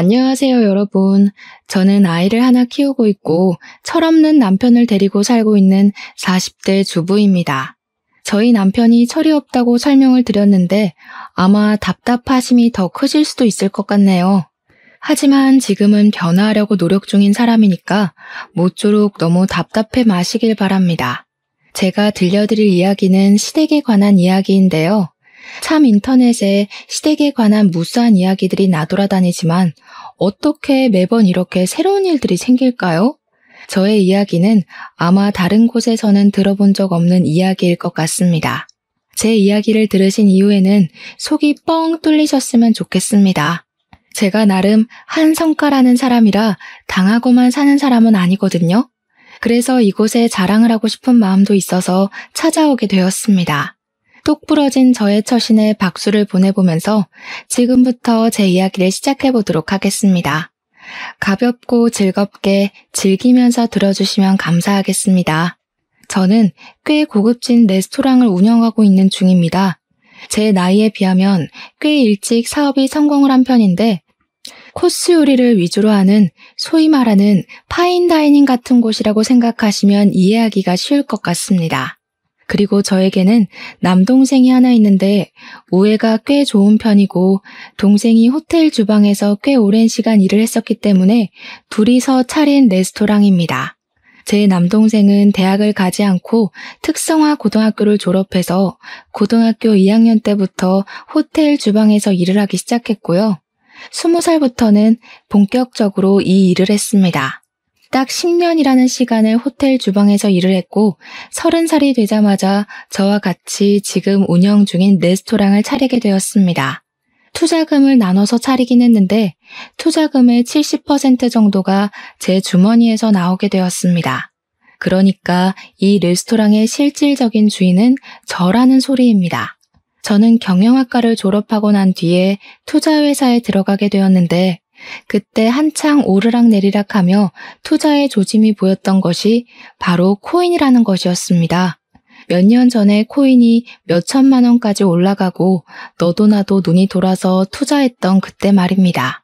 안녕하세요, 여러분. 저는 아이를 하나 키우고 있고 철없는 남편을 데리고 살고 있는 40대 주부입니다. 저희 남편이 철이 없다고 설명을 드렸는데 아마 답답하심이 더 크실 수도 있을 것 같네요. 하지만 지금은 변화하려고 노력 중인 사람이니까 모쪼록 너무 답답해 마시길 바랍니다. 제가 들려드릴 이야기는 시댁에 관한 이야기인데요. 참 인터넷에 시댁에 관한 무수한 이야기들이 나돌아다니지만 어떻게 매번 이렇게 새로운 일들이 생길까요? 저의 이야기는 아마 다른 곳에서는 들어본 적 없는 이야기일 것 같습니다. 제 이야기를 들으신 이후에는 속이 뻥 뚫리셨으면 좋겠습니다. 제가 나름 한성가라는 사람이라 당하고만 사는 사람은 아니거든요. 그래서 이곳에 자랑을 하고 싶은 마음도 있어서 찾아오게 되었습니다. 똑 부러진 저의 처신에 박수를 보내보면서 지금부터 제 이야기를 시작해보도록 하겠습니다. 가볍고 즐겁게 즐기면서 들어주시면 감사하겠습니다. 저는 꽤 고급진 레스토랑을 운영하고 있는 중입니다. 제 나이에 비하면 꽤 일찍 사업이 성공을 한 편인데 코스 요리를 위주로 하는 소위 말하는 파인다이닝 같은 곳이라고 생각하시면 이해하기가 쉬울 것 같습니다. 그리고 저에게는 남동생이 하나 있는데 우애가 꽤 좋은 편이고 동생이 호텔 주방에서 꽤 오랜 시간 일을 했었기 때문에 둘이서 차린 레스토랑입니다. 제 남동생은 대학을 가지 않고 특성화 고등학교를 졸업해서 고등학교 2학년 때부터 호텔 주방에서 일을 하기 시작했고요. 20살부터는 본격적으로 이 일을 했습니다. 딱 10년이라는 시간을 호텔 주방에서 일을 했고 30살이 되자마자 저와 같이 지금 운영 중인 레스토랑을 차리게 되었습니다. 투자금을 나눠서 차리긴 했는데 투자금의 70% 정도가 제 주머니에서 나오게 되었습니다. 그러니까 이 레스토랑의 실질적인 주인은 저라는 소리입니다. 저는 경영학과를 졸업하고 난 뒤에 투자회사에 들어가게 되었는데 그때 한창 오르락내리락 하며 투자의 조짐이 보였던 것이 바로 코인이라는 것이었습니다. 몇 년 전에 코인이 몇 천만 원까지 올라가고 너도 나도 눈이 돌아서 투자했던 그때 말입니다.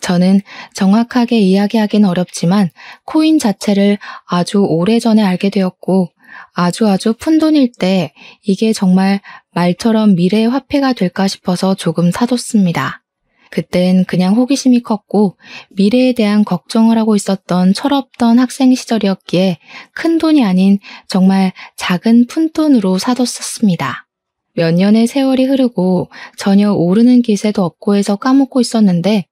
저는 정확하게 이야기하기는 어렵지만 코인 자체를 아주 오래전에 알게 되었고 아주 푼돈일 때 이게 정말 말처럼 미래의 화폐가 될까 싶어서 조금 사뒀습니다. 그땐 그냥 호기심이 컸고 미래에 대한 걱정을 하고 있었던 철없던 학생 시절이었기에 큰 돈이 아닌 정말 작은 푼돈으로 사뒀었습니다. 몇 년의 세월이 흐르고 전혀 오르는 기세도 없고 해서 까먹고 있었는데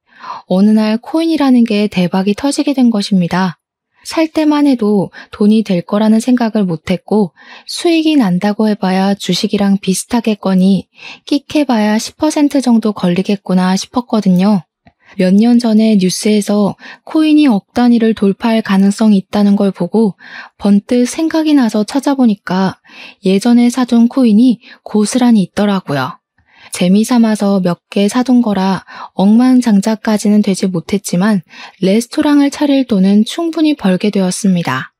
어느 날 코인이라는 게 대박이 터지게 된 것입니다. 살 때만 해도 돈이 될 거라는 생각을 못했고 수익이 난다고 해봐야 주식이랑 비슷하겠거니 끽해봐야 10% 정도 걸리겠구나 싶었거든요. 몇 년 전에 뉴스에서 코인이 억 단위를 돌파할 가능성이 있다는 걸 보고 번뜩 생각이 나서 찾아보니까 예전에 사둔 코인이 고스란히 있더라고요. 재미삼아서 몇 개 사둔 거라 억만장자까지는 되지 못했지만 레스토랑을 차릴 돈은 충분히 벌게 되었습니다.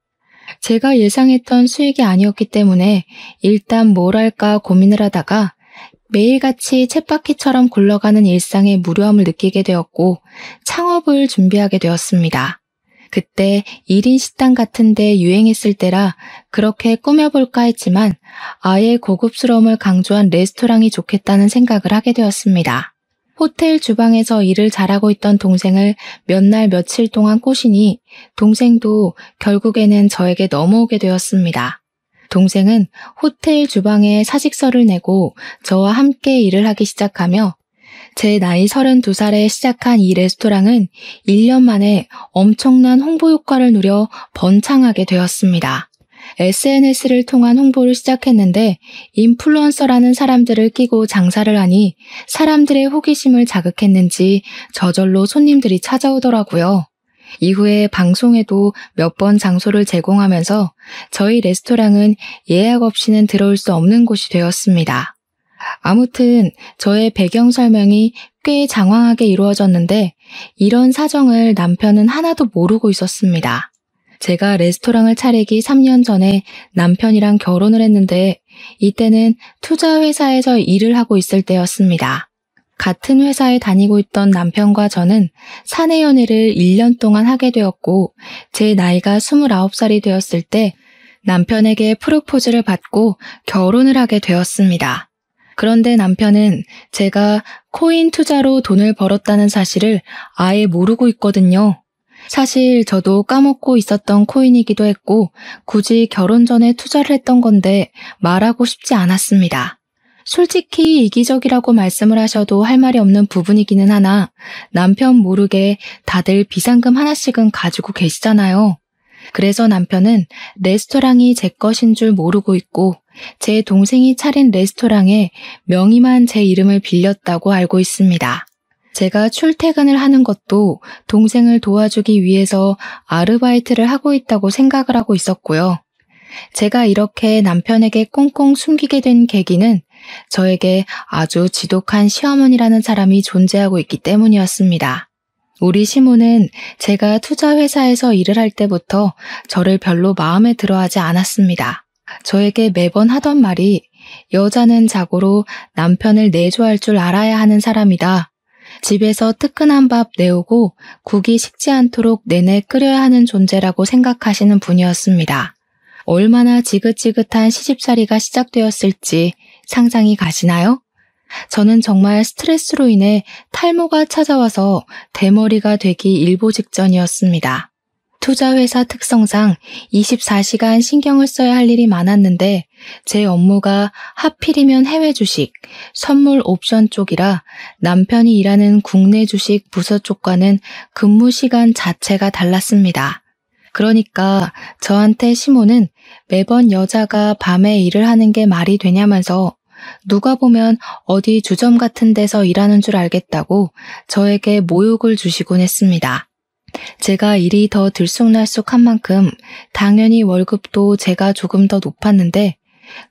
제가 예상했던 수익이 아니었기 때문에 일단 뭘 할까 고민을 하다가 매일같이 쳇바퀴처럼 굴러가는 일상의 무료함을 느끼게 되었고 창업을 준비하게 되었습니다. 그때 1인 식당 같은 데 유행했을 때라 그렇게 꾸며볼까 했지만 아예 고급스러움을 강조한 레스토랑이 좋겠다는 생각을 하게 되었습니다. 호텔 주방에서 일을 잘하고 있던 동생을 몇 날 며칠 동안 꼬시니 동생도 결국에는 저에게 넘어오게 되었습니다. 동생은 호텔 주방에 사직서를 내고 저와 함께 일을 하기 시작하며 제 나이 32살에 시작한 이 레스토랑은 1년 만에 엄청난 홍보 효과를 누려 번창하게 되었습니다. SNS를 통한 홍보를 시작했는데 인플루언서라는 사람들을 끼고 장사를 하니 사람들의 호기심을 자극했는지 저절로 손님들이 찾아오더라고요. 이후에 방송에도 몇 번 장소를 제공하면서 저희 레스토랑은 예약 없이는 들어올 수 없는 곳이 되었습니다. 아무튼 저의 배경 설명이 꽤 장황하게 이루어졌는데 이런 사정을 남편은 하나도 모르고 있었습니다. 제가 레스토랑을 차리기 3년 전에 남편이랑 결혼을 했는데 이때는 투자회사에서 일을 하고 있을 때였습니다. 같은 회사에 다니고 있던 남편과 저는 사내 연애를 1년 동안 하게 되었고, 제 나이가 29살이 되었을 때 남편에게 프로포즈를 받고 결혼을 하게 되었습니다. 그런데 남편은 제가 코인 투자로 돈을 벌었다는 사실을 아예 모르고 있거든요. 사실 저도 까먹고 있었던 코인이기도 했고, 굳이 결혼 전에 투자를 했던 건데 말하고 싶지 않았습니다. 솔직히 이기적이라고 말씀을 하셔도 할 말이 없는 부분이기는 하나, 남편 모르게 다들 비상금 하나씩은 가지고 계시잖아요. 그래서 남편은 레스토랑이 제 것인 줄 모르고 있고, 제 동생이 차린 레스토랑에 명의만 제 이름을 빌렸다고 알고 있습니다. 제가 출퇴근을 하는 것도 동생을 도와주기 위해서 아르바이트를 하고 있다고 생각을 하고 있었고요. 제가 이렇게 남편에게 꽁꽁 숨기게 된 계기는 저에게 아주 지독한 시어머니라는 사람이 존재하고 있기 때문이었습니다. 우리 시모는 제가 투자회사에서 일을 할 때부터 저를 별로 마음에 들어하지 않았습니다. 저에게 매번 하던 말이 여자는 자고로 남편을 내조할 줄 알아야 하는 사람이다. 집에서 뜨끈한 밥 내오고 국이 식지 않도록 내내 끓여야 하는 존재라고 생각하시는 분이었습니다. 얼마나 지긋지긋한 시집살이가 시작되었을지 상상이 가시나요? 저는 정말 스트레스로 인해 탈모가 찾아와서 대머리가 되기 일보 직전이었습니다. 투자회사 특성상 24시간 신경을 써야 할 일이 많았는데 제 업무가 하필이면 해외 주식, 선물 옵션 쪽이라 남편이 일하는 국내 주식 부서 쪽과는 근무 시간 자체가 달랐습니다. 그러니까 저한테 시모는 매번 여자가 밤에 일을 하는 게 말이 되냐면서 누가 보면 어디 주점 같은 데서 일하는 줄 알겠다고 저에게 모욕을 주시곤 했습니다. 제가 일이 더 들쑥날쑥한 만큼 당연히 월급도 제가 조금 더 높았는데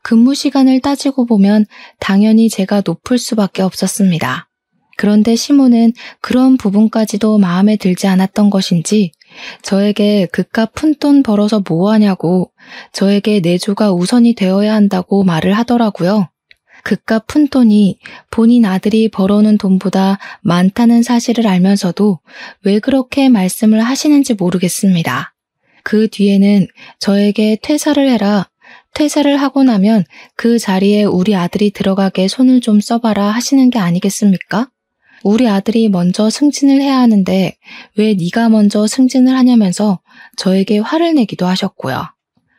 근무 시간을 따지고 보면 당연히 제가 높을 수밖에 없었습니다. 그런데 시모는 그런 부분까지도 마음에 들지 않았던 것인지 저에게 그깟 푼돈 벌어서 뭐하냐고 저에게 내조가 우선이 되어야 한다고 말을 하더라고요. 그깟 푼돈이 본인 아들이 벌어오는 돈보다 많다는 사실을 알면서도 왜 그렇게 말씀을 하시는지 모르겠습니다. 그 뒤에는 저에게 퇴사를 해라, 퇴사를 하고 나면 그 자리에 우리 아들이 들어가게 손을 좀 써봐라 하시는 게 아니겠습니까? 우리 아들이 먼저 승진을 해야 하는데 왜 네가 먼저 승진을 하냐면서 저에게 화를 내기도 하셨고요.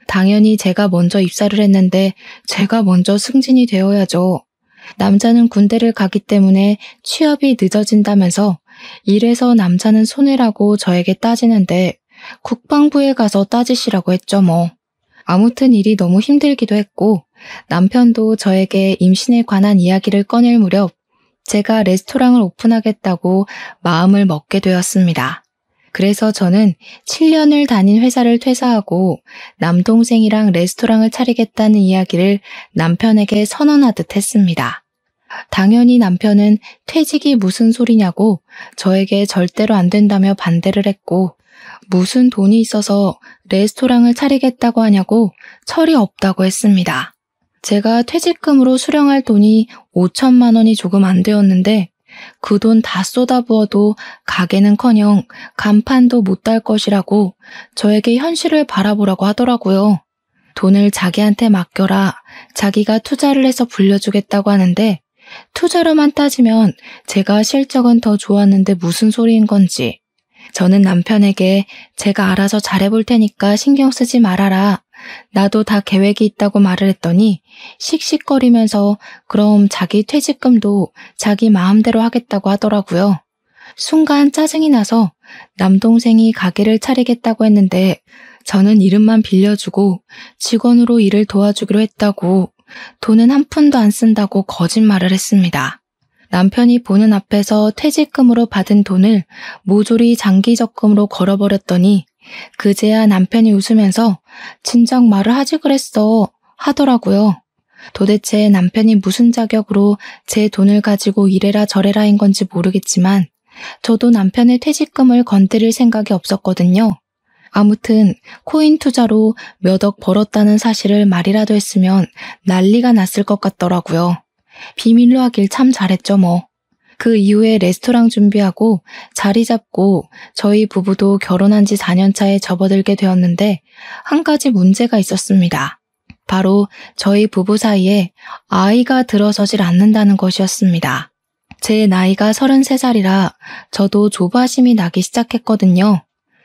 당연히 제가 먼저 입사를 했는데 제가 먼저 승진이 되어야죠. 남자는 군대를 가기 때문에 취업이 늦어진다면서 이래서 남자는 손해라고 저에게 따지는데 국방부에 가서 따지시라고 했죠 뭐. 아무튼 일이 너무 힘들기도 했고 남편도 저에게 임신에 관한 이야기를 꺼낼 무렵 제가 레스토랑을 오픈하겠다고 마음을 먹게 되었습니다. 그래서 저는 7년을 다닌 회사를 퇴사하고 남동생이랑 레스토랑을 차리겠다는 이야기를 남편에게 선언하듯 했습니다. 당연히 남편은 퇴직이 무슨 소리냐고 저에게 절대로 안 된다며 반대를 했고 무슨 돈이 있어서 레스토랑을 차리겠다고 하냐고 철이 없다고 했습니다. 제가 퇴직금으로 수령할 돈이 5천만 원이 조금 안 되었는데 그 돈 다 쏟아부어도 가게는커녕 간판도 못 달 것이라고 저에게 현실을 바라보라고 하더라고요. 돈을 자기한테 맡겨라, 자기가 투자를 해서 불려주겠다고 하는데 투자로만 따지면 제가 실적은 더 좋았는데 무슨 소리인 건지. 저는 남편에게 제가 알아서 잘해볼 테니까 신경 쓰지 말아라. 나도 다 계획이 있다고 말을 했더니 씩씩거리면서 그럼 자기 퇴직금도 자기 마음대로 하겠다고 하더라고요. 순간 짜증이 나서 남동생이 가게를 차리겠다고 했는데 저는 이름만 빌려주고 직원으로 일을 도와주기로 했다고 돈은 한 푼도 안 쓴다고 거짓말을 했습니다. 남편이 보는 앞에서 퇴직금으로 받은 돈을 모조리 장기적금으로 걸어버렸더니 그제야 남편이 웃으면서 진작 말을 하지 그랬어 하더라고요. 도대체 남편이 무슨 자격으로 제 돈을 가지고 이래라 저래라인 건지 모르겠지만 저도 남편의 퇴직금을 건드릴 생각이 없었거든요. 아무튼 코인 투자로 몇 억 벌었다는 사실을 말이라도 했으면 난리가 났을 것 같더라고요. 비밀로 하길 참 잘했죠 뭐. 그 이후에 레스토랑 준비하고 자리 잡고 저희 부부도 결혼한 지 4년 차에 접어들게 되었는데 한 가지 문제가 있었습니다. 바로 저희 부부 사이에 아이가 들어서질 않는다는 것이었습니다. 제 나이가 33살이라 저도 조바심이 나기 시작했거든요.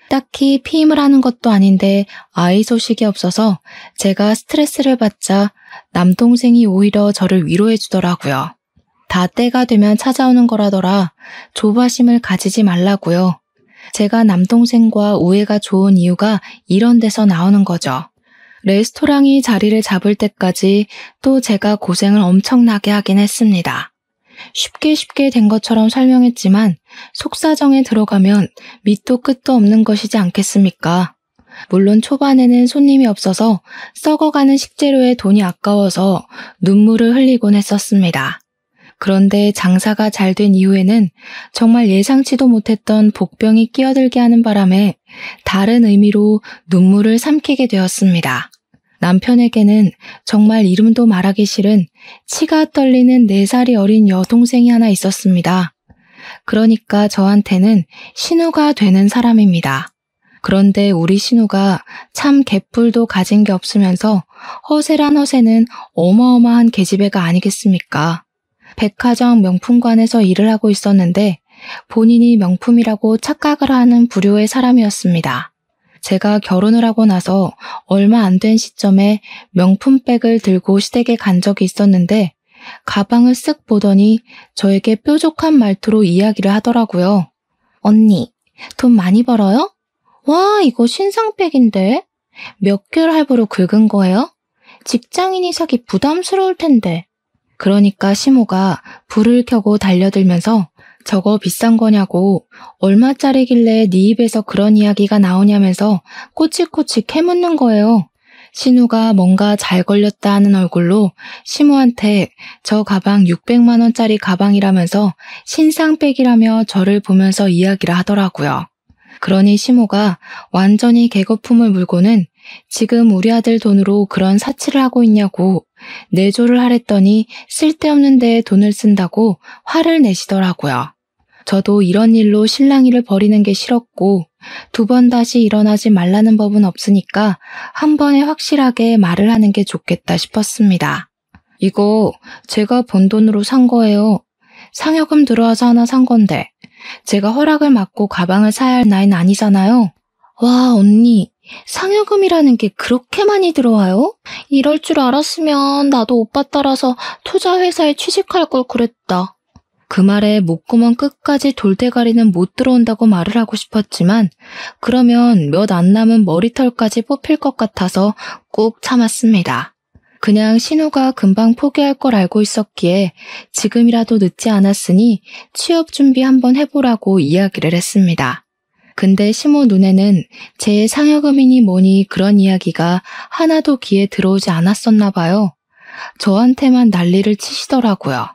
딱히 피임을 하는 것도 아닌데 아이 소식이 없어서 제가 스트레스를 받자 남동생이 오히려 저를 위로해 주더라고요. 다 때가 되면 찾아오는 거라더라. 조바심을 가지지 말라고요. 제가 남동생과 우애가 좋은 이유가 이런 데서 나오는 거죠. 레스토랑이 자리를 잡을 때까지 또 제가 고생을 엄청나게 하긴 했습니다. 쉽게 된 것처럼 설명했지만 속사정에 들어가면 밑도 끝도 없는 것이지 않겠습니까? 물론 초반에는 손님이 없어서 썩어가는 식재료에 돈이 아까워서 눈물을 흘리곤 했었습니다. 그런데 장사가 잘 된 이후에는 정말 예상치도 못했던 복병이 끼어들게 하는 바람에 다른 의미로 눈물을 삼키게 되었습니다. 남편에게는 정말 이름도 말하기 싫은 치가 떨리는 4살이 어린 여동생이 하나 있었습니다. 그러니까 저한테는 신우가 되는 사람입니다. 그런데 우리 신우가 참 개뿔도 가진 게 없으면서 허세란 허세는 어마어마한 계집애가 아니겠습니까? 백화점 명품관에서 일을 하고 있었는데 본인이 명품이라고 착각을 하는 부류의 사람이었습니다. 제가 결혼을 하고 나서 얼마 안 된 시점에 명품백을 들고 시댁에 간 적이 있었는데 가방을 쓱 보더니 저에게 뾰족한 말투로 이야기를 하더라고요. 언니, 돈 많이 벌어요? 와, 이거 신상백인데? 몇 개월 할부로 긁은 거예요? 직장인이 사기 부담스러울 텐데. 그러니까 시모가 불을 켜고 달려들면서 저거 비싼 거냐고 얼마짜리길래 네 입에서 그런 이야기가 나오냐면서 꼬치꼬치 캐묻는 거예요. 신우가 뭔가 잘 걸렸다 하는 얼굴로 시모한테 저 가방 600만 원짜리 가방이라면서 신상백이라며 저를 보면서 이야기를 하더라고요. 그러니 시모가 완전히 개거품을 물고는 지금 우리 아들 돈으로 그런 사치를 하고 있냐고 내조를 하랬더니 쓸데없는 데에 돈을 쓴다고 화를 내시더라고요. 저도 이런 일로 실랑이를 벌이는 게 싫었고 2번 다시 일어나지 말라는 법은 없으니까 한 번에 확실하게 말을 하는 게 좋겠다 싶었습니다. 이거 제가 번 돈으로 산 거예요. 상여금 들어와서 하나 산 건데 제가 허락을 받고 가방을 사야 할 나이는 아니잖아요. 와, 언니, 상여금이라는 게 그렇게 많이 들어와요? 이럴 줄 알았으면 나도 오빠 따라서 투자회사에 취직할 걸 그랬다. 그 말에 목구멍 끝까지 돌대가리는 못 들어온다고 말을 하고 싶었지만 그러면 몇 안 남은 머리털까지 뽑힐 것 같아서 꾹 참았습니다. 그냥 신우가 금방 포기할 걸 알고 있었기에 지금이라도 늦지 않았으니 취업 준비 한번 해보라고 이야기를 했습니다. 근데 시모 눈에는 제 상여금이니 뭐니 그런 이야기가 하나도 귀에 들어오지 않았었나 봐요. 저한테만 난리를 치시더라고요.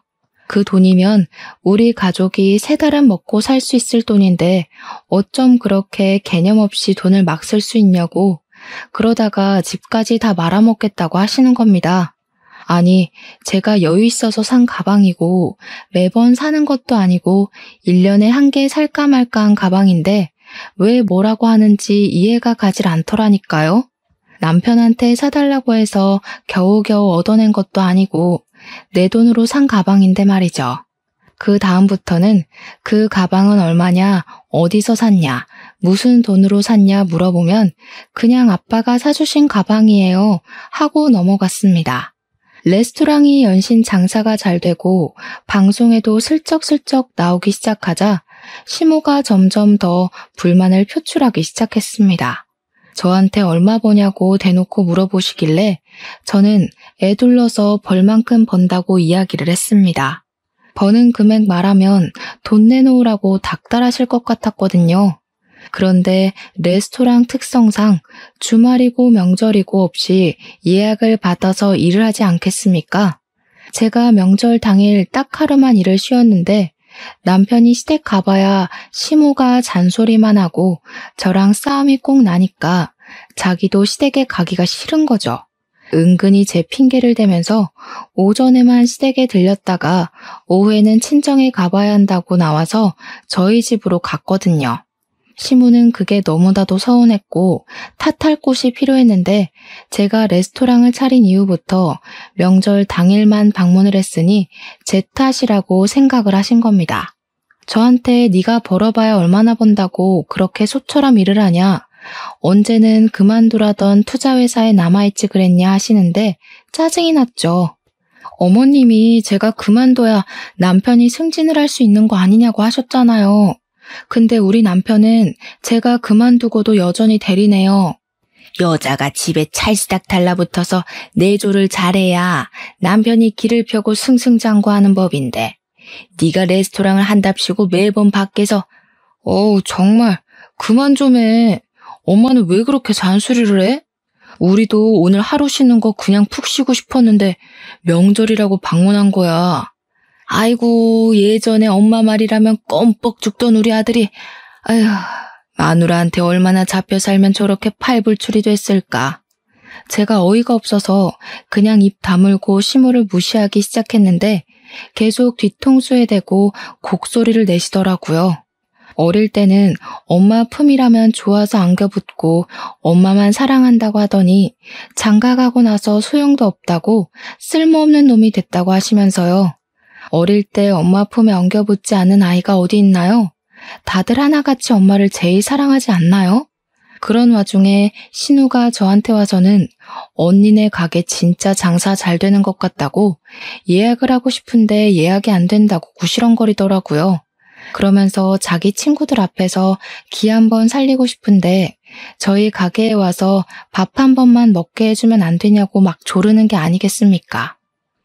그 돈이면 우리 가족이 3달은 먹고 살 수 있을 돈인데 어쩜 그렇게 개념 없이 돈을 막 쓸 수 있냐고 그러다가 집까지 다 말아먹겠다고 하시는 겁니다. 아니, 제가 여유 있어서 산 가방이고 매번 사는 것도 아니고 1년에 한 개 살까 말까 한 가방인데 왜 뭐라고 하는지 이해가 가질 않더라니까요. 남편한테 사달라고 해서 겨우겨우 얻어낸 것도 아니고 내 돈으로 산 가방인데 말이죠. 그 다음부터는 그 가방은 얼마냐, 어디서 샀냐, 무슨 돈으로 샀냐 물어보면 그냥 아빠가 사주신 가방이에요 하고 넘어갔습니다. 레스토랑이 연신 장사가 잘 되고 방송에도 슬쩍슬쩍 나오기 시작하자 시모가 점점 더 불만을 표출하기 시작했습니다. 저한테 얼마 버냐고 대놓고 물어보시길래 저는 애 둘러서 벌만큼 번다고 이야기를 했습니다. 버는 금액 말하면 돈 내놓으라고 닥달하실 것 같았거든요. 그런데 레스토랑 특성상 주말이고 명절이고 없이 예약을 받아서 일을 하지 않겠습니까? 제가 명절 당일 딱 하루만 일을 쉬었는데 남편이 시댁 가봐야 시모가 잔소리만 하고 저랑 싸움이 꼭 나니까 자기도 시댁에 가기가 싫은 거죠. 은근히 제 핑계를 대면서 오전에만 시댁에 들렸다가 오후에는 친정에 가봐야 한다고 나와서 저희 집으로 갔거든요. 시무는 그게 너무나도 서운했고 탓할 곳이 필요했는데 제가 레스토랑을 차린 이후부터 명절 당일만 방문을 했으니 제 탓이라고 생각을 하신 겁니다. 저한테 네가 벌어봐야 얼마나 번다고 그렇게 소처럼 일을 하냐, 언제는 그만두라던 투자회사에 남아있지 그랬냐 하시는데 짜증이 났죠. 어머님이 제가 그만둬야 남편이 승진을 할 수 있는 거 아니냐고 하셨잖아요. 근데 우리 남편은 제가 그만두고도 여전히 대리네요. 여자가 집에 찰싹 달라붙어서 내조를 잘해야 남편이 길을 펴고 승승장구하는 법인데 네가 레스토랑을 한답시고 매번 밖에서 어우 정말 그만 좀 해. 엄마는 왜 그렇게 잔소리를 해? 우리도 오늘 하루 쉬는 거 그냥 푹 쉬고 싶었는데 명절이라고 방문한 거야. 아이고 예전에 엄마 말이라면 껌뻑 죽던 우리 아들이 아휴 마누라한테 얼마나 잡혀 살면 저렇게 팔불출이 됐을까. 제가 어이가 없어서 그냥 입 다물고 시무를 무시하기 시작했는데 계속 뒤통수에 대고 곡소리를 내시더라고요. 어릴 때는 엄마 품이라면 좋아서 안겨붙고 엄마만 사랑한다고 하더니 장가가고 나서 소용도 없다고 쓸모없는 놈이 됐다고 하시면서요. 어릴 때 엄마 품에 엉겨붙지 않은 아이가 어디 있나요? 다들 하나같이 엄마를 제일 사랑하지 않나요? 그런 와중에 신우가 저한테 와서는 언니네 가게 진짜 장사 잘 되는 것 같다고 예약을 하고 싶은데 예약이 안 된다고 구시렁거리더라고요. 그러면서 자기 친구들 앞에서 기 한번 살리고 싶은데 저희 가게에 와서 밥 한 번만 먹게 해주면 안 되냐고 막 조르는 게 아니겠습니까?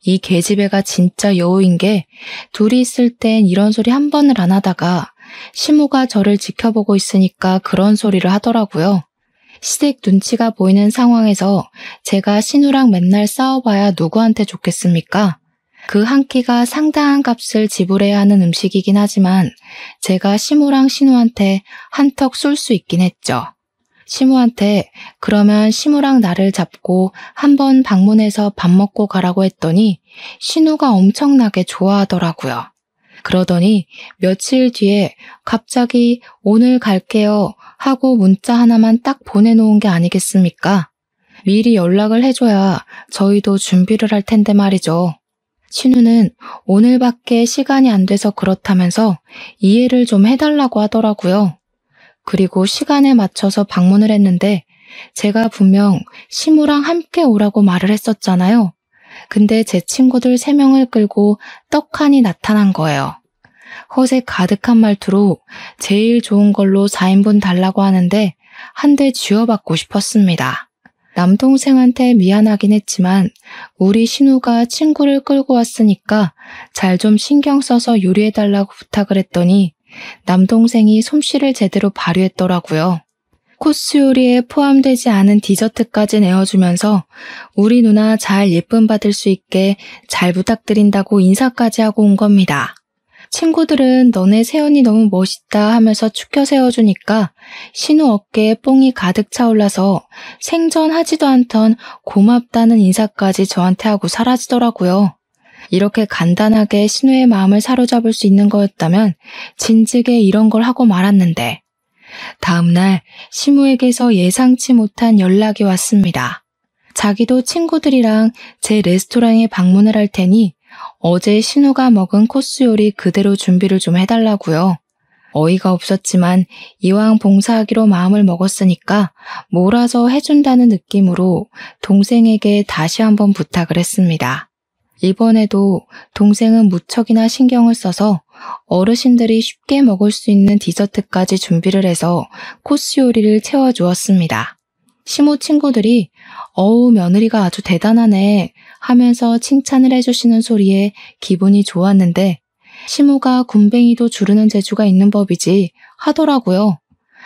이 계집애가 진짜 여우인 게 둘이 있을 땐 이런 소리 한 번을 안 하다가 시무가 저를 지켜보고 있으니까 그런 소리를 하더라고요. 시댁 눈치가 보이는 상황에서 제가 신우랑 맨날 싸워봐야 누구한테 좋겠습니까? 그 한 끼가 상당한 값을 지불해야 하는 음식이긴 하지만 제가 시무랑 신우한테 한턱 쏠 수 있긴 했죠. 시무한테 그러면 시무랑 나를 잡고 한번 방문해서 밥 먹고 가라고 했더니 신우가 엄청나게 좋아하더라고요. 그러더니 며칠 뒤에 갑자기 오늘 갈게요 하고 문자 하나만 딱 보내놓은 게 아니겠습니까? 미리 연락을 해줘야 저희도 준비를 할 텐데 말이죠. 신우는 오늘밖에 시간이 안 돼서 그렇다면서 이해를 좀 해달라고 하더라고요. 그리고 시간에 맞춰서 방문을 했는데 제가 분명 시무랑 함께 오라고 말을 했었잖아요. 근데 제 친구들 3명을 끌고 떡하니 나타난 거예요. 허세 가득한 말투로 제일 좋은 걸로 4인분 달라고 하는데 한 대 쥐어받고 싶었습니다. 남동생한테 미안하긴 했지만 우리 신우가 친구를 끌고 왔으니까 잘 좀 신경 써서 요리해달라고 부탁을 했더니 남동생이 솜씨를 제대로 발휘했더라고요. 코스 요리에 포함되지 않은 디저트까지 내어주면서 우리 누나 잘 예쁨 받을 수 있게 잘 부탁드린다고 인사까지 하고 온 겁니다. 친구들은 너네 세연이 너무 멋있다 하면서 축켜 세워주니까 신우 어깨에 뽕이 가득 차올라서 생전하지도 않던 고맙다는 인사까지 저한테 하고 사라지더라고요. 이렇게 간단하게 신우의 마음을 사로잡을 수 있는 거였다면 진즉에 이런 걸 하고 말았는데 다음날 시무에게서 예상치 못한 연락이 왔습니다. 자기도 친구들이랑 제 레스토랑에 방문을 할 테니 어제 신우가 먹은 코스 요리 그대로 준비를 좀 해달라고요. 어이가 없었지만 이왕 봉사하기로 마음을 먹었으니까 몰아서 해준다는 느낌으로 동생에게 다시 한번 부탁을 했습니다. 이번에도 동생은 무척이나 신경을 써서 어르신들이 쉽게 먹을 수 있는 디저트까지 준비를 해서 코스 요리를 채워주었습니다. 시모 친구들이 어우 며느리가 아주 대단하네 하면서 칭찬을 해주시는 소리에 기분이 좋았는데 시모가 굼벵이도 주르는 재주가 있는 법이지 하더라고요.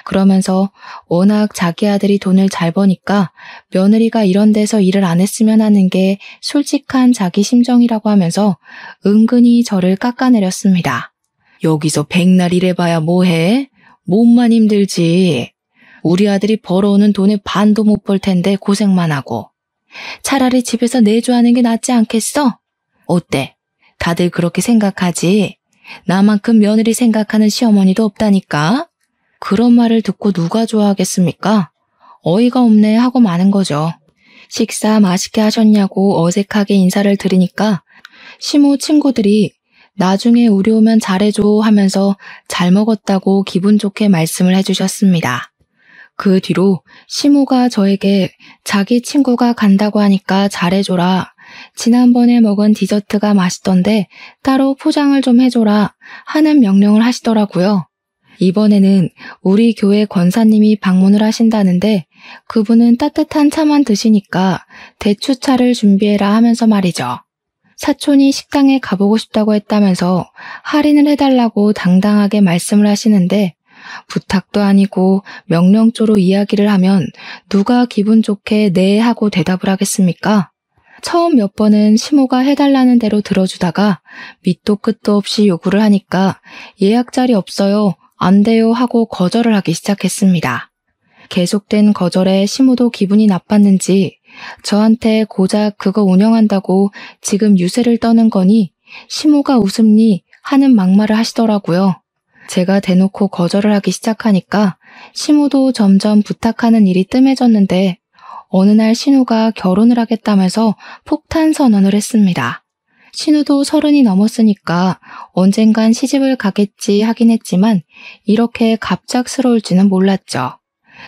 그러면서 워낙 자기 아들이 돈을 잘 버니까 며느리가 이런 데서 일을 안 했으면 하는 게 솔직한 자기 심정이라고 하면서 은근히 저를 깎아내렸습니다. 여기서 백날 일해봐야 뭐해? 몸만 힘들지. 우리 아들이 벌어오는 돈의 반도 못 벌 텐데 고생만 하고. 차라리 집에서 내조하는 게 낫지 않겠어? 어때? 다들 그렇게 생각하지? 나만큼 며느리 생각하는 시어머니도 없다니까? 그런 말을 듣고 누가 좋아하겠습니까? 어이가 없네 하고 마는 거죠. 식사 맛있게 하셨냐고 어색하게 인사를 드리니까 시모 친구들이 나중에 우리 오면 잘해줘 하면서 잘 먹었다고 기분 좋게 말씀을 해주셨습니다. 그 뒤로 시모가 저에게 자기 친구가 간다고 하니까 잘해줘라. 지난번에 먹은 디저트가 맛있던데 따로 포장을 좀 해줘라 하는 명령을 하시더라고요. 이번에는 우리 교회 권사님이 방문을 하신다는데 그분은 따뜻한 차만 드시니까 대추차를 준비해라 하면서 말이죠. 사촌이 식당에 가보고 싶다고 했다면서 할인을 해달라고 당당하게 말씀을 하시는데 부탁도 아니고 명령조로 이야기를 하면 누가 기분 좋게 네 하고 대답을 하겠습니까? 처음 몇 번은 시모가 해달라는 대로 들어주다가 밑도 끝도 없이 요구를 하니까 예약 자리 없어요, 안 돼요 하고 거절을 하기 시작했습니다. 계속된 거절에 시모도 기분이 나빴는지 저한테 고작 그거 운영한다고 지금 유세를 떠는 거니 시모가 웃음니 하는 막말을 하시더라고요. 제가 대놓고 거절을 하기 시작하니까 시모도 점점 부탁하는 일이 뜸해졌는데 어느 날 신우가 결혼을 하겠다면서 폭탄 선언을 했습니다. 신우도 30이 넘었으니까 언젠간 시집을 가겠지 하긴 했지만 이렇게 갑작스러울지는 몰랐죠.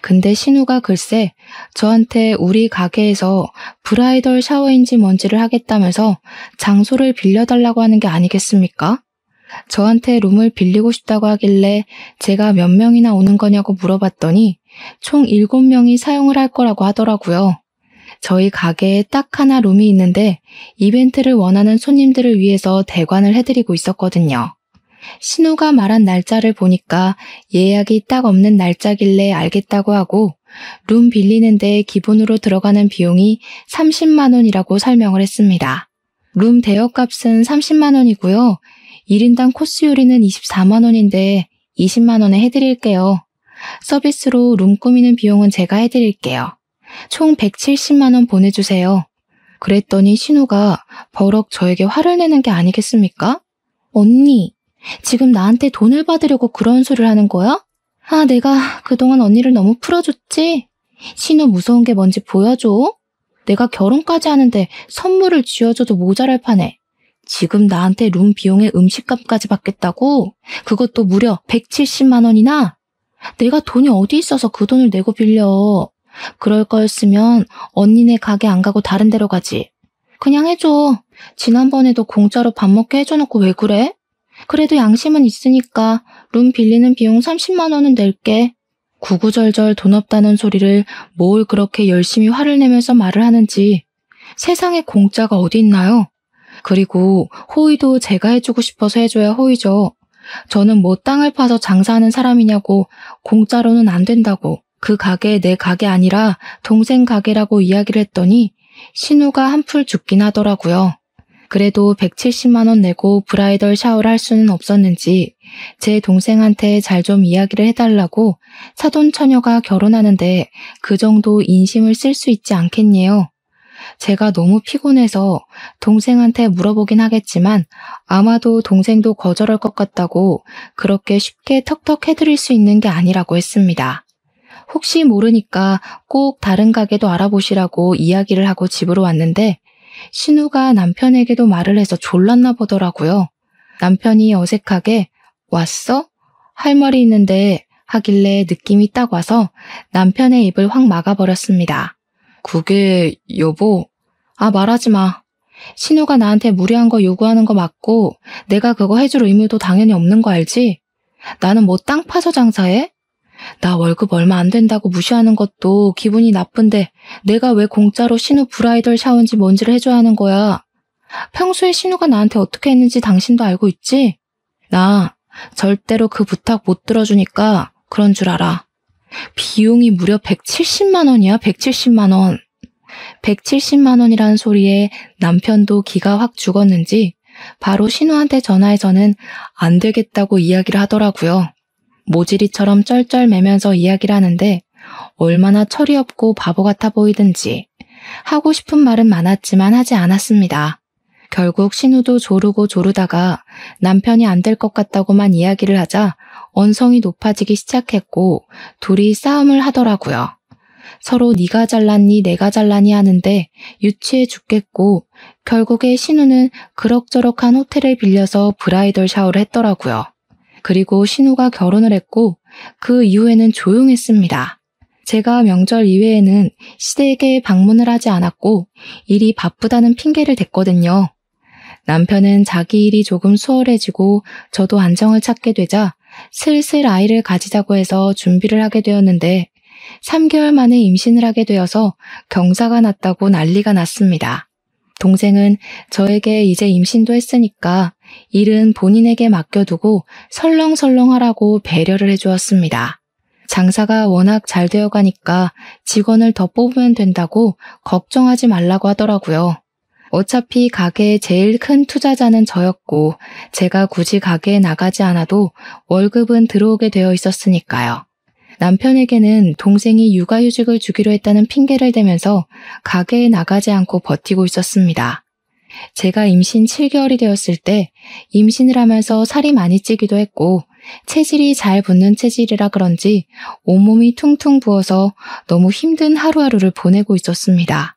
근데 신우가 글쎄 저한테 우리 가게에서 브라이덜 샤워인지 뭔지를 하겠다면서 장소를 빌려달라고 하는 게 아니겠습니까? 저한테 룸을 빌리고 싶다고 하길래 제가 몇 명이나 오는 거냐고 물어봤더니 총 7명이 사용을 할 거라고 하더라고요. 저희 가게에 딱 하나 룸이 있는데 이벤트를 원하는 손님들을 위해서 대관을 해드리고 있었거든요. 신우가 말한 날짜를 보니까 예약이 딱 없는 날짜길래 알겠다고 하고 룸 빌리는데 기본으로 들어가는 비용이 30만 원이라고 설명을 했습니다. 룸 대여값은 30만 원이고요. 1인당 코스 요리는 24만 원인데 20만 원에 해드릴게요. 서비스로 룸 꾸미는 비용은 제가 해드릴게요. 총 170만 원 보내주세요. 그랬더니 신우가 버럭 저에게 화를 내는 게 아니겠습니까? 언니, 지금 나한테 돈을 받으려고 그런 소리를 하는 거야? 아, 내가 그동안 언니를 너무 풀어줬지? 신우 무서운 게 뭔지 보여줘? 내가 결혼까지 하는데 선물을 쥐어줘도 모자랄 판에 지금 나한테 룸 비용에 음식값까지 받겠다고? 그것도 무려 170만 원이나? 내가 돈이 어디 있어서 그 돈을 내고 빌려. 그럴 거였으면 언니네 가게 안 가고 다른 데로 가지. 그냥 해줘. 지난번에도 공짜로 밥 먹게 해줘놓고 왜 그래? 그래도 양심은 있으니까 룸 빌리는 비용 30만 원은 낼게. 구구절절 돈 없다는 소리를 뭘 그렇게 열심히 화를 내면서 말을 하는지 세상에 공짜가 어디 있나요? 그리고 호의도 제가 해주고 싶어서 해줘야 호의죠. 저는 뭐 땅을 파서 장사하는 사람이냐고 공짜로는 안 된다고 그 가게 내 가게 아니라 동생 가게라고 이야기를 했더니 신우가 한풀 죽긴 하더라고요. 그래도 170만 원 내고 브라이덜 샤워를 할 수는 없었는지 제 동생한테 잘 좀 이야기를 해달라고 사돈 처녀가 결혼하는데 그 정도 인심을 쓸 수 있지 않겠니요. 제가 너무 피곤해서 동생한테 물어보긴 하겠지만 아마도 동생도 거절할 것 같다고 그렇게 쉽게 턱턱 해드릴 수 있는 게 아니라고 했습니다. 혹시 모르니까 꼭 다른 가게도 알아보시라고 이야기를 하고 집으로 왔는데 신우가 남편에게도 말을 해서 졸랐나 보더라고요. 남편이 어색하게 왔어? 할 말이 있는데 하길래 느낌이 딱 와서 남편의 입을 확 막아버렸습니다. 그게 여보, 말하지 마. 신우가 나한테 무리한 거 요구하는 거 맞고 내가 그거 해줄 의무도 당연히 없는 거 알지? 나는 뭐 땅 파서 장사해? 나 월급 얼마 안 된다고 무시하는 것도 기분이 나쁜데 내가 왜 공짜로 신우 브라이덜 샤워인지 뭔지를 해줘야 하는 거야. 평소에 신우가 나한테 어떻게 했는지 당신도 알고 있지? 나 절대로 그 부탁 못 들어주니까 그런 줄 알아. 비용이 무려 170만 원이야, 170만 원. 170만 원이라는 소리에 남편도 기가 확 죽었는지 바로 신우한테 전화해서는 안 되겠다고 이야기를 하더라고요. 모지리처럼 쩔쩔매면서 이야기를 하는데 얼마나 철이 없고 바보 같아 보이든지 하고 싶은 말은 많았지만 하지 않았습니다. 결국 신우도 조르고 조르다가 남편이 안 될 것 같다고만 이야기를 하자 언성이 높아지기 시작했고 둘이 싸움을 하더라고요. 서로 네가 잘났니 내가 잘났니 하는데 유치해 죽겠고 결국에 신우는 그럭저럭한 호텔을 빌려서 브라이덜 샤워를 했더라고요. 그리고 신우가 결혼을 했고 그 이후에는 조용했습니다. 제가 명절 이외에는 시댁에 방문을 하지 않았고 일이 바쁘다는 핑계를 댔거든요. 남편은 자기 일이 조금 수월해지고 저도 안정을 찾게 되자 슬슬 아이를 가지자고 해서 준비를 하게 되었는데 3개월 만에 임신을 하게 되어서 경사가 났다고 난리가 났습니다. 동생은 저에게 이제 임신도 했으니까 일은 본인에게 맡겨두고 설렁설렁 하라고 배려를 해주었습니다. 장사가 워낙 잘 되어가니까 직원을 더 뽑으면 된다고 걱정하지 말라고 하더라고요. 어차피 가게의 제일 큰 투자자는 저였고 제가 굳이 가게에 나가지 않아도 월급은 들어오게 되어 있었으니까요. 남편에게는 동생이 육아휴직을 주기로 했다는 핑계를 대면서 가게에 나가지 않고 버티고 있었습니다. 제가 임신 7개월이 되었을 때 임신을 하면서 살이 많이 찌기도 했고 체질이 잘 붙는 체질이라 그런지 온몸이 퉁퉁 부어서 너무 힘든 하루하루를 보내고 있었습니다.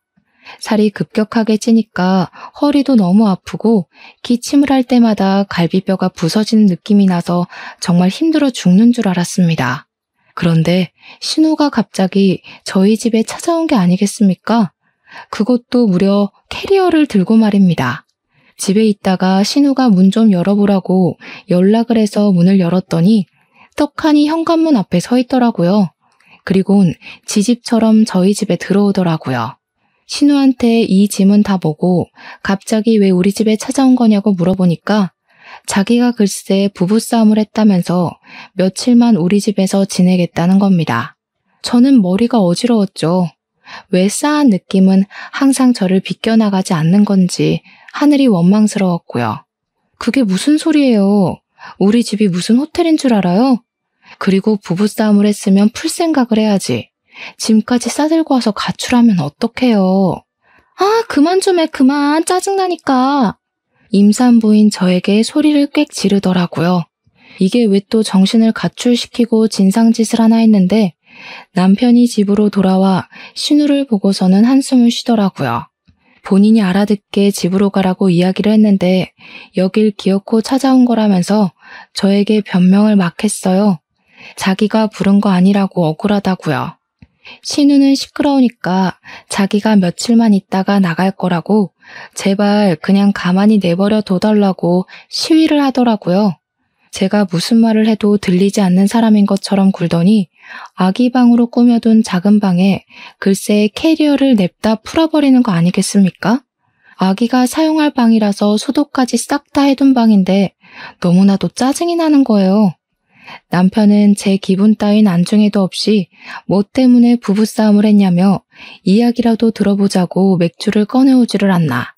살이 급격하게 찌니까 허리도 너무 아프고 기침을 할 때마다 갈비뼈가 부서지는 느낌이 나서 정말 힘들어 죽는 줄 알았습니다. 그런데 신우가 갑자기 저희 집에 찾아온 게 아니겠습니까? 그것도 무려 캐리어를 들고 말입니다. 집에 있다가 신우가 문 좀 열어보라고 연락을 해서 문을 열었더니 떡하니 현관문 앞에 서 있더라고요. 그리곤 지집처럼 저희 집에 들어오더라고요. 신우한테 이 짐은 다 뭐고 갑자기 왜 우리 집에 찾아온 거냐고 물어보니까 자기가 글쎄 부부싸움을 했다면서 며칠만 우리 집에서 지내겠다는 겁니다. 저는 머리가 어지러웠죠. 왜 싸한 느낌은 항상 저를 비껴나가지 않는 건지 하늘이 원망스러웠고요. 그게 무슨 소리예요? 우리 집이 무슨 호텔인 줄 알아요? 그리고 부부싸움을 했으면 풀 생각을 해야지. 짐까지 싸들고 와서 가출하면 어떡해요. 아, 그만 좀 해, 그만. 짜증나니까. 임산부인 저에게 소리를 꽥 지르더라고요. 이게 왜 또 정신을 가출시키고 진상짓을 하나 했는데 남편이 집으로 돌아와 신우를 보고서는 한숨을 쉬더라고요. 본인이 알아듣게 집으로 가라고 이야기를 했는데 여길 기어코 찾아온 거라면서 저에게 변명을 막 했어요. 자기가 부른 거 아니라고 억울하다고요. 신우는 시끄러우니까 자기가 며칠만 있다가 나갈 거라고 제발 그냥 가만히 내버려 둬달라고 시위를 하더라고요. 제가 무슨 말을 해도 들리지 않는 사람인 것처럼 굴더니 아기 방으로 꾸며둔 작은 방에 글쎄 캐리어를 냅다 풀어버리는 거 아니겠습니까? 아기가 사용할 방이라서 소독까지 싹 다 해둔 방인데 너무나도 짜증이 나는 거예요. 남편은 제 기분 따윈 안중에도 없이 뭐 때문에 부부싸움을 했냐며 이야기라도 들어보자고 맥주를 꺼내오지를 않나.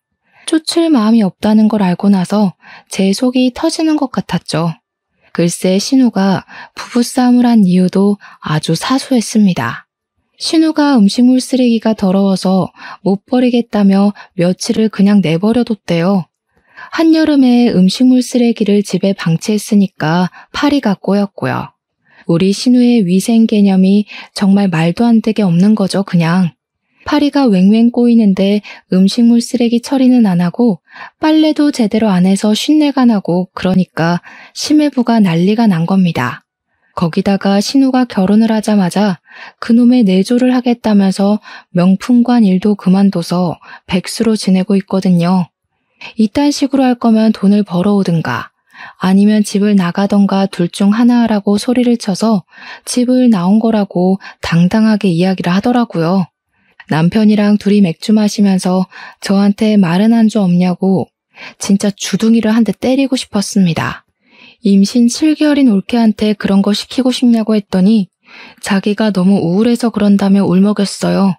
쫓을 마음이 없다는 걸 알고 나서 제 속이 터지는 것 같았죠. 글쎄 신우가 부부싸움을 한 이유도 아주 사소했습니다. 신우가 음식물 쓰레기가 더러워서 못 버리겠다며 며칠을 그냥 내버려뒀대요. 한여름에 음식물 쓰레기를 집에 방치했으니까 파리가 꼬였고요. 우리 신우의 위생 개념이 정말 말도 안 되게 없는 거죠, 그냥. 파리가 웽웽 꼬이는데 음식물 쓰레기 처리는 안 하고 빨래도 제대로 안 해서 쉰내가 나고 그러니까 심해부가 난리가 난 겁니다. 거기다가 신우가 결혼을 하자마자 그놈의 내조를 하겠다면서 명품관 일도 그만둬서 백수로 지내고 있거든요. 이딴 식으로 할 거면 돈을 벌어오든가 아니면 집을 나가던가 둘 중 하나 하라고 소리를 쳐서 집을 나온 거라고 당당하게 이야기를 하더라고요. 남편이랑 둘이 맥주 마시면서 저한테 마른 안주 없냐고 진짜 주둥이를 한 대 때리고 싶었습니다. 임신 7개월인 올케한테 그런 거 시키고 싶냐고 했더니 자기가 너무 우울해서 그런다며 울먹였어요.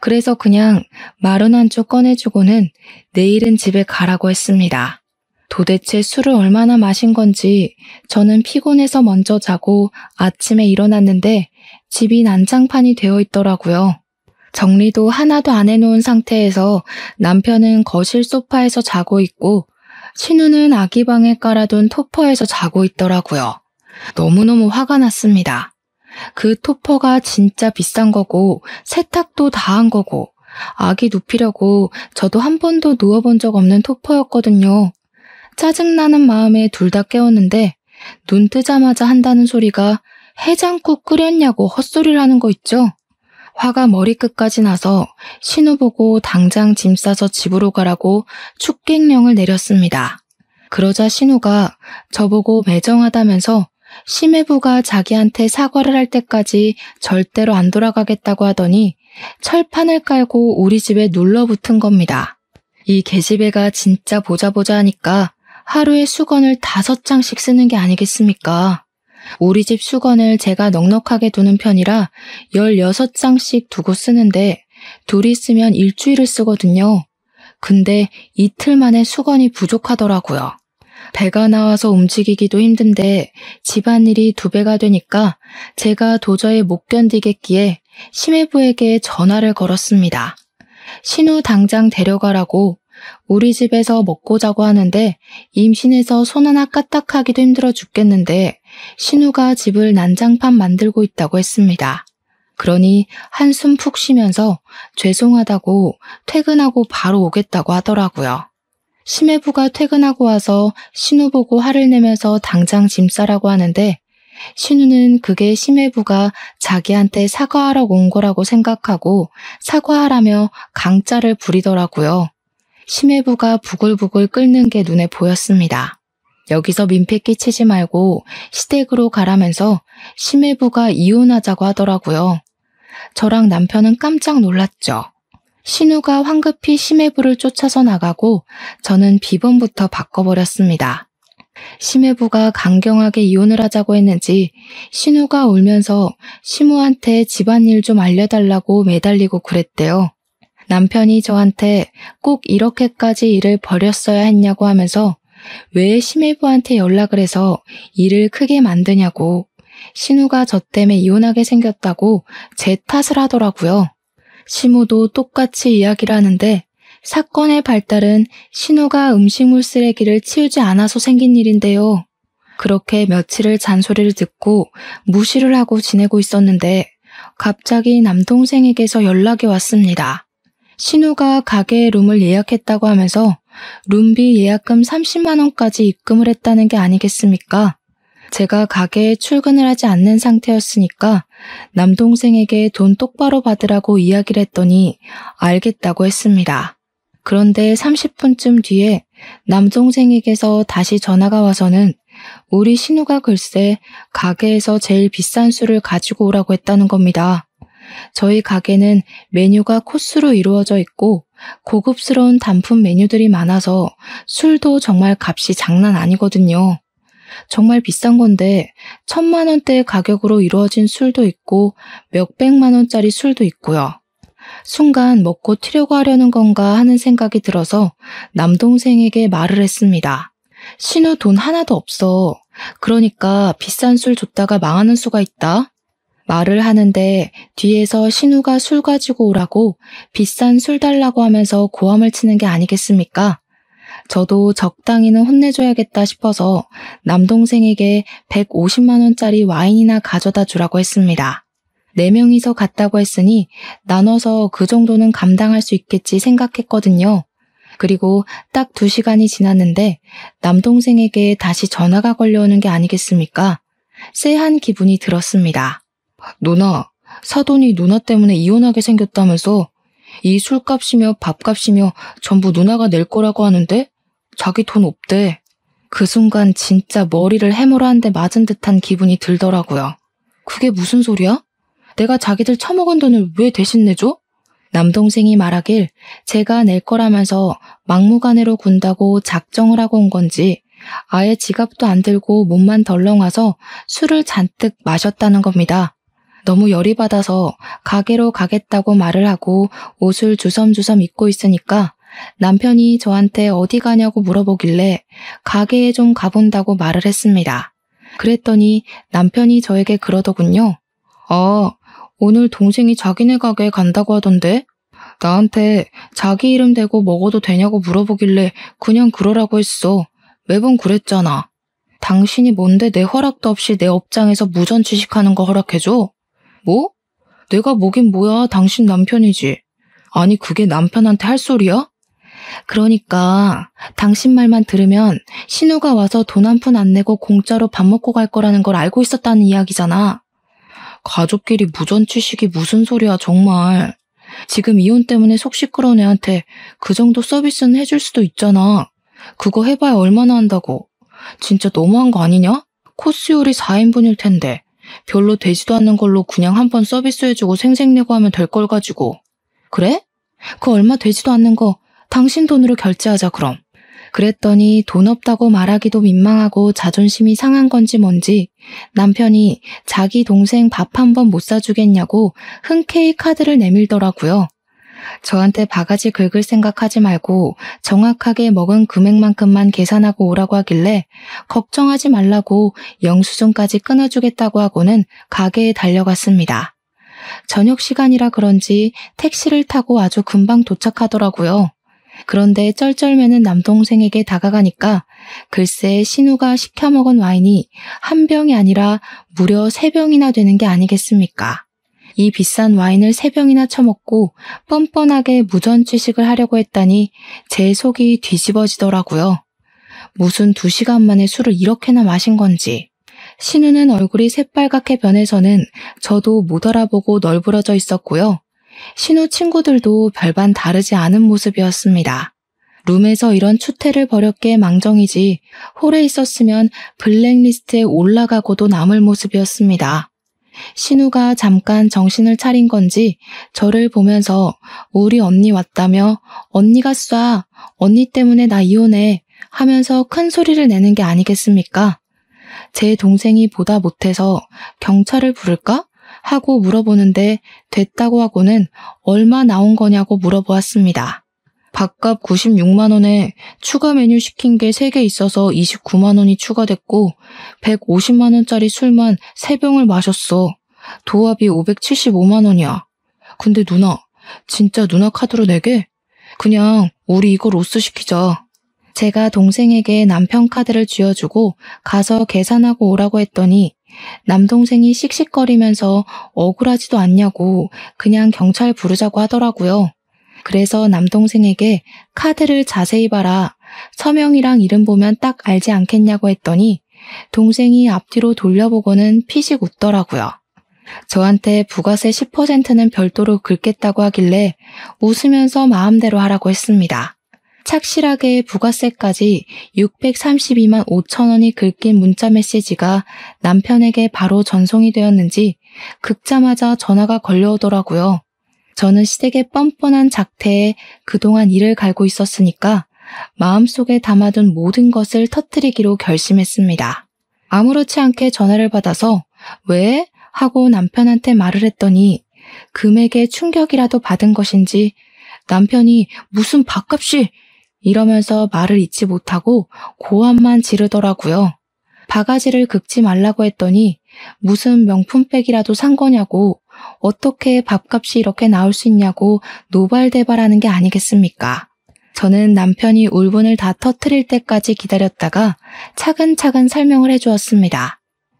그래서 그냥 마른 안주 꺼내주고는 내일은 집에 가라고 했습니다. 도대체 술을 얼마나 마신 건지 저는 피곤해서 먼저 자고 아침에 일어났는데 집이 난장판이 되어 있더라고요. 정리도 하나도 안 해놓은 상태에서 남편은 거실 소파에서 자고 있고 신우는 아기 방에 깔아둔 토퍼에서 자고 있더라고요. 너무너무 화가 났습니다. 그 토퍼가 진짜 비싼 거고 세탁도 다 한 거고 아기 눕히려고 저도 한 번도 누워본 적 없는 토퍼였거든요. 짜증나는 마음에 둘 다 깨웠는데 눈 뜨자마자 한다는 소리가 해장국 끓였냐고 헛소리를 하는 거 있죠? 화가 머리끝까지 나서 신우 보고 당장 짐 싸서 집으로 가라고 축객령을 내렸습니다. 그러자 신우가 저보고 매정하다면서 심해부가 자기한테 사과를 할 때까지 절대로 안 돌아가겠다고 하더니 철판을 깔고 우리 집에 눌러붙은 겁니다. 이 계집애가 진짜 보자 하니까 하루에 수건을 5장씩 쓰는 게 아니겠습니까? 우리 집 수건을 제가 넉넉하게 두는 편이라 16장씩 두고 쓰는데 둘이 쓰면 일주일을 쓰거든요. 근데 이틀 만에 수건이 부족하더라고요. 배가 나와서 움직이기도 힘든데 집안일이 2배가 되니까 제가 도저히 못 견디겠기에 심해부에게 전화를 걸었습니다. 신우 당장 데려가라고. 우리 집에서 먹고 자고 하는데 임신해서 손 하나 까딱하기도 힘들어 죽겠는데 신우가 집을 난장판 만들고 있다고 했습니다. 그러니 한숨 푹 쉬면서 죄송하다고 퇴근하고 바로 오겠다고 하더라고요. 심해부가 퇴근하고 와서 신우 보고 화를 내면서 당장 짐 싸라고 하는데 신우는 그게 심해부가 자기한테 사과하라고 온 거라고 생각하고 사과하라며 강짜를 부리더라고요. 심해부가 부글부글 끓는 게 눈에 보였습니다. 여기서 민폐 끼치지 말고 시댁으로 가라면서 심해부가 이혼하자고 하더라고요. 저랑 남편은 깜짝 놀랐죠. 신우가 황급히 심해부를 쫓아서 나가고 저는 비번부터 바꿔버렸습니다. 심해부가 강경하게 이혼을 하자고 했는지 신우가 울면서 시무한테 집안일 좀 알려달라고 매달리고 그랬대요. 남편이 저한테 꼭 이렇게까지 일을 벌였어야 했냐고 하면서 왜 심해부한테 연락을 해서 일을 크게 만드냐고 신우가 저 때문에 이혼하게 생겼다고 제 탓을 하더라고요. 시무도 똑같이 이야기를 하는데 사건의 발달은 신우가 음식물 쓰레기를 치우지 않아서 생긴 일인데요. 그렇게 며칠을 잔소리를 듣고 무시를 하고 지내고 있었는데 갑자기 남동생에게서 연락이 왔습니다. 신우가 가게에 룸을 예약했다고 하면서 룸비 예약금 30만 원까지 입금을 했다는 게 아니겠습니까? 제가 가게에 출근을 하지 않는 상태였으니까 남동생에게 돈 똑바로 받으라고 이야기를 했더니 알겠다고 했습니다. 그런데 30분쯤 뒤에 남동생에게서 다시 전화가 와서는 우리 신우가 글쎄 가게에서 제일 비싼 술을 가지고 오라고 했다는 겁니다. 저희 가게는 메뉴가 코스로 이루어져 있고 고급스러운 단품 메뉴들이 많아서 술도 정말 값이 장난 아니거든요. 정말 비싼 건데 1,000만 원대 가격으로 이루어진 술도 있고 몇백만 원짜리 술도 있고요. 순간 먹고 튀려고 하려는 건가 하는 생각이 들어서 남동생에게 말을 했습니다. 신우 돈 하나도 없어. 그러니까 비싼 술 줬다가 망하는 수가 있다. 말을 하는데 뒤에서 신우가 술 가지고 오라고 비싼 술 달라고 하면서 고함을 치는 게 아니겠습니까? 저도 적당히는 혼내줘야겠다 싶어서 남동생에게 150만 원짜리 와인이나 가져다 주라고 했습니다. 4명이서 갔다고 했으니 나눠서 그 정도는 감당할 수 있겠지 생각했거든요. 그리고 딱 2시간이 지났는데 남동생에게 다시 전화가 걸려오는 게 아니겠습니까? 쎄한 기분이 들었습니다. 누나, 사돈이 누나 때문에 이혼하게 생겼다면서 이 술값이며 밥값이며 전부 누나가 낼 거라고 하는데 자기 돈 없대. 그 순간 진짜 머리를 해머라 한 대 맞은 듯한 기분이 들더라고요. 그게 무슨 소리야? 내가 자기들 처먹은 돈을 왜 대신 내줘? 남동생이 말하길 제가 낼 거라면서 막무가내로 군다고 작정을 하고 온 건지 아예 지갑도 안 들고 몸만 덜렁와서 술을 잔뜩 마셨다는 겁니다. 너무 열이 받아서 가게로 가겠다고 말을 하고 옷을 주섬주섬 입고 있으니까 남편이 저한테 어디 가냐고 물어보길래 가게에 좀 가본다고 말을 했습니다. 그랬더니 남편이 저에게 그러더군요. 오늘 동생이 자기네 가게에 간다고 하던데? 나한테 자기 이름 대고 먹어도 되냐고 물어보길래 그냥 그러라고 했어. 매번 그랬잖아. 당신이 뭔데 내 허락도 없이 내 업장에서 무전 취식하는 거 허락해줘? 뭐? 내가 뭐긴 뭐야, 당신 남편이지. 아니 그게 남편한테 할 소리야? 그러니까 당신 말만 들으면 신우가 와서 돈 한 푼 안 내고 공짜로 밥 먹고 갈 거라는 걸 알고 있었다는 이야기잖아. 가족끼리 무전 취식이 무슨 소리야 정말. 지금 이혼 때문에 속 시끄러운 애한테 그 정도 서비스는 해줄 수도 있잖아. 그거 해봐야 얼마나 한다고. 진짜 너무한 거 아니냐? 코스 요리 4인분일 텐데 별로 되지도 않는 걸로 그냥 한번 서비스 해주고 생색내고 하면 될 걸 가지고. 그래? 그 얼마 되지도 않는 거 당신 돈으로 결제하자 그럼. 그랬더니 돈 없다고 말하기도 민망하고 자존심이 상한 건지 뭔지 남편이 자기 동생 밥 한 번 못 사주겠냐고 흔쾌히 카드를 내밀더라고요. 저한테 바가지 긁을 생각하지 말고 정확하게 먹은 금액만큼만 계산하고 오라고 하길래 걱정하지 말라고 영수증까지 끊어주겠다고 하고는 가게에 달려갔습니다. 저녁 시간이라 그런지 택시를 타고 아주 금방 도착하더라고요. 그런데 쩔쩔매는 남동생에게 다가가니까 글쎄 신우가 시켜 먹은 와인이 한 병이 아니라 무려 3병이나 되는 게 아니겠습니까? 이 비싼 와인을 3병이나 처먹고 뻔뻔하게 무전 취식을 하려고 했다니 제 속이 뒤집어지더라고요. 무슨 2시간 만에 술을 이렇게나 마신 건지. 신우는 얼굴이 새빨갛게 변해서는 저도 못 알아보고 널브러져 있었고요. 신우 친구들도 별반 다르지 않은 모습이었습니다. 룸에서 이런 추태를 벌였기에 망정이지 홀에 있었으면 블랙리스트에 올라가고도 남을 모습이었습니다. 신우가 잠깐 정신을 차린 건지 저를 보면서 우리 언니 왔다며 언니가 쏴, 언니 때문에 나 이혼해 하면서 큰 소리를 내는 게 아니겠습니까? 제 동생이 보다 못해서 경찰을 부를까? 하고 물어보는데 됐다고 하고는 얼마 나온 거냐고 물어보았습니다. 밥값 96만 원에 추가 메뉴 시킨 게 3개 있어서 29만 원이 추가됐고 150만 원짜리 술만 3병을 마셨어. 도합이 575만 원이야. 근데 누나, 진짜 누나 카드로 내게? 그냥 우리 이거 로스 시키자. 제가 동생에게 남편 카드를 쥐어주고 가서 계산하고 오라고 했더니 남동생이 씩씩거리면서 억울하지도 않냐고 그냥 경찰 부르자고 하더라고요. 그래서 남동생에게 카드를 자세히 봐라. 서명이랑 이름 보면 딱 알지 않겠냐고 했더니 동생이 앞뒤로 돌려보고는 피식 웃더라고요. 저한테 부가세 10%는 별도로 긁겠다고 하길래 웃으면서 마음대로 하라고 했습니다. 착실하게 부가세까지 632만 5천 원이 긁힌 문자 메시지가 남편에게 바로 전송이 되었는지 긁자마자 전화가 걸려오더라고요. 저는 시댁의 뻔뻔한 작태에 그동안 이를 갈고 있었으니까 마음속에 담아둔 모든 것을 터뜨리기로 결심했습니다. 아무렇지 않게 전화를 받아서 왜? 하고 남편한테 말을 했더니 금액에 충격이라도 받은 것인지 남편이 무슨 밥값이 이러면서 말을 잇지 못하고 고함만 지르더라고요. 바가지를 긁지 말라고 했더니 무슨 명품백이라도 산 거냐고 어떻게 밥값이 이렇게 나올 수 있냐고 노발대발하는 게 아니겠습니까? 저는 남편이 울분을 다 터뜨릴 때까지 기다렸다가 차근차근 설명을 해주었습니다.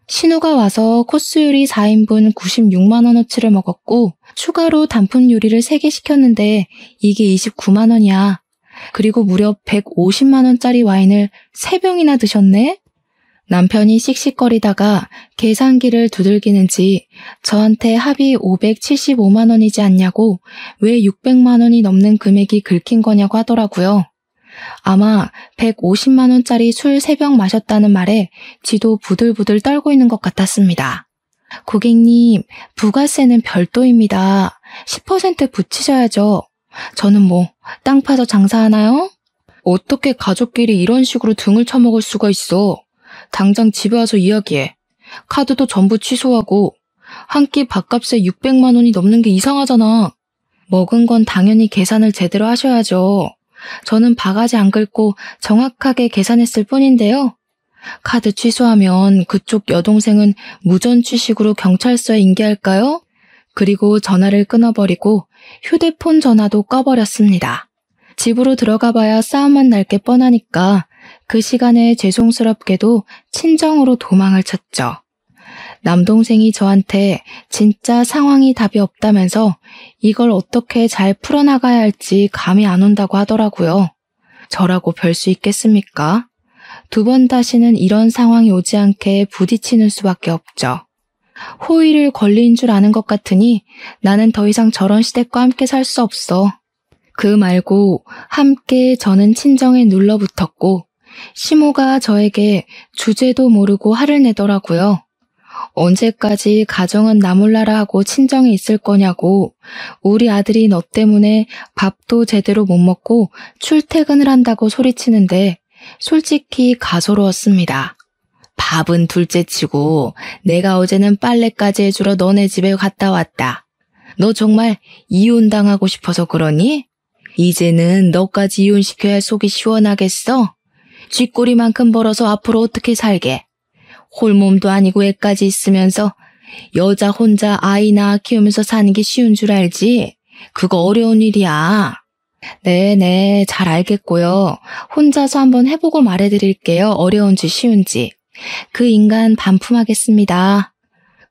신우가 와서 코스 요리 4인분 96만 원어치를 먹었고 추가로 단품 요리를 3개 시켰는데 이게 29만 원이야. 그리고 무려 150만 원짜리 와인을 3병이나 드셨네? 남편이 씩씩거리다가 계산기를 두들기는지 저한테 합이 575만 원이지 않냐고 왜 600만 원이 넘는 금액이 긁힌 거냐고 하더라고요. 아마 150만 원짜리 술 3병 마셨다는 말에 지도 부들부들 떨고 있는 것 같았습니다. 고객님, 부가세는 별도입니다. 10% 붙이셔야죠. 저는 뭐 땅 파서 장사하나요? 어떻게 가족끼리 이런 식으로 등을 쳐먹을 수가 있어. 당장 집에 와서 이야기해. 카드도 전부 취소하고 한 끼 밥값에 600만 원이 넘는 게 이상하잖아. 먹은 건 당연히 계산을 제대로 하셔야죠. 저는 바가지 안 긁고 정확하게 계산했을 뿐인데요. 카드 취소하면 그쪽 여동생은 무전 취식으로 경찰서에 인계할까요? 그리고 전화를 끊어버리고 휴대폰 전화도 꺼버렸습니다. 집으로 들어가 봐야 싸움만 날 게 뻔하니까 그 시간에 죄송스럽게도 친정으로 도망을 쳤죠. 남동생이 저한테 진짜 상황이 답이 없다면서 이걸 어떻게 잘 풀어나가야 할지 감이 안 온다고 하더라고요. 저라고 별 수 있겠습니까? 2번 다시는 이런 상황이 오지 않게 부딪히는 수밖에 없죠. 호의를 권리인 줄 아는 것 같으니 나는 더 이상 저런 시댁과 함께 살 수 없어. 그 말고 함께 저는 친정에 눌러붙었고 시모가 저에게 주제도 모르고 화를 내더라고요. 언제까지 가정은 나 몰라라 하고 친정에 있을 거냐고, 우리 아들이 너 때문에 밥도 제대로 못 먹고 출퇴근을 한다고 소리치는데 솔직히 가소로웠습니다. 밥은 둘째치고 내가 어제는 빨래까지 해주러 너네 집에 갔다 왔다. 너 정말 이혼당하고 싶어서 그러니? 이제는 너까지 이혼시켜야 속이 시원하겠어? 쥐꼬리만큼 벌어서 앞으로 어떻게 살게? 홀몸도 아니고 애까지 있으면서 여자 혼자 아이 낳아 키우면서 사는 게 쉬운 줄 알지? 그거 어려운 일이야. 네네, 잘 알겠고요. 혼자서 한번 해보고 말해드릴게요. 어려운지 쉬운지. 그 인간 반품하겠습니다.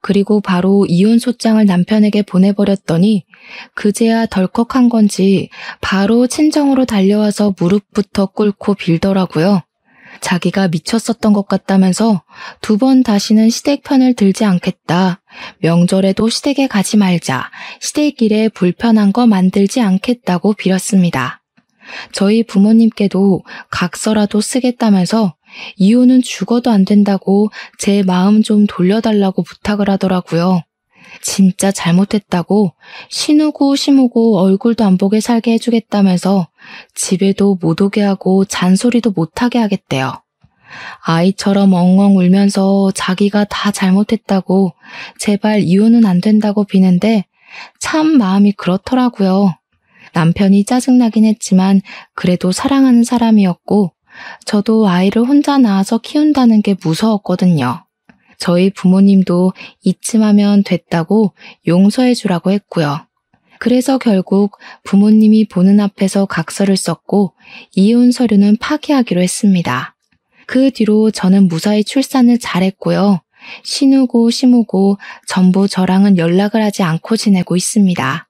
그리고 바로 이혼 소장을 남편에게 보내버렸더니 그제야 덜컥한 건지 바로 친정으로 달려와서 무릎부터 꿇고 빌더라고요. 자기가 미쳤었던 것 같다면서 2번 다시는 시댁 편을 들지 않겠다. 명절에도 시댁에 가지 말자. 시댁 일에 불편한 거 만들지 않겠다고 빌었습니다. 저희 부모님께도 각서라도 쓰겠다면서 이혼은 죽어도 안 된다고 제 마음 좀 돌려달라고 부탁을 하더라고요. 진짜 잘못했다고 시누고 시무고 얼굴도 안 보게 살게 해주겠다면서 집에도 못 오게 하고 잔소리도 못하게 하겠대요. 아이처럼 엉엉 울면서 자기가 다 잘못했다고 제발 이혼은 안 된다고 비는데 참 마음이 그렇더라고요. 남편이 짜증나긴 했지만 그래도 사랑하는 사람이었고 저도 아이를 혼자 낳아서 키운다는 게 무서웠거든요. 저희 부모님도 이쯤 하면 됐다고 용서해 주라고 했고요. 그래서 결국 부모님이 보는 앞에서 각서를 썼고 이혼 서류는 파기하기로 했습니다. 그 뒤로 저는 무사히 출산을 잘했고요. 시누고 시무고 전부 저랑은 연락을 하지 않고 지내고 있습니다.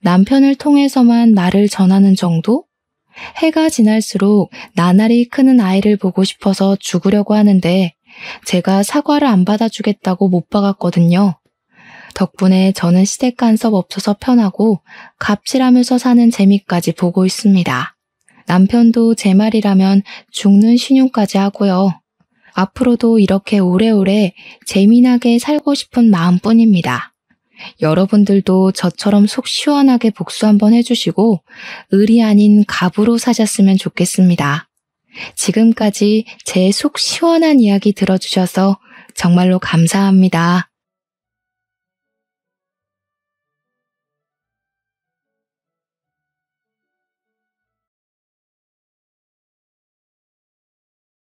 남편을 통해서만 나를 전하는 정도? 해가 지날수록 나날이 크는 아이를 보고 싶어서 죽으려고 하는데 제가 사과를 안 받아주겠다고 못 박았거든요. 덕분에 저는 시댁 간섭 없어서 편하고 갑질하면서 사는 재미까지 보고 있습니다. 남편도 제 말이라면 죽는 신용까지 하고요. 앞으로도 이렇게 오래오래 재미나게 살고 싶은 마음뿐입니다. 여러분들도 저처럼 속 시원하게 복수 한번 해주시고 을이 아닌 갑으로 사셨으면 좋겠습니다. 지금까지 제 속 시원한 이야기 들어주셔서 정말로 감사합니다.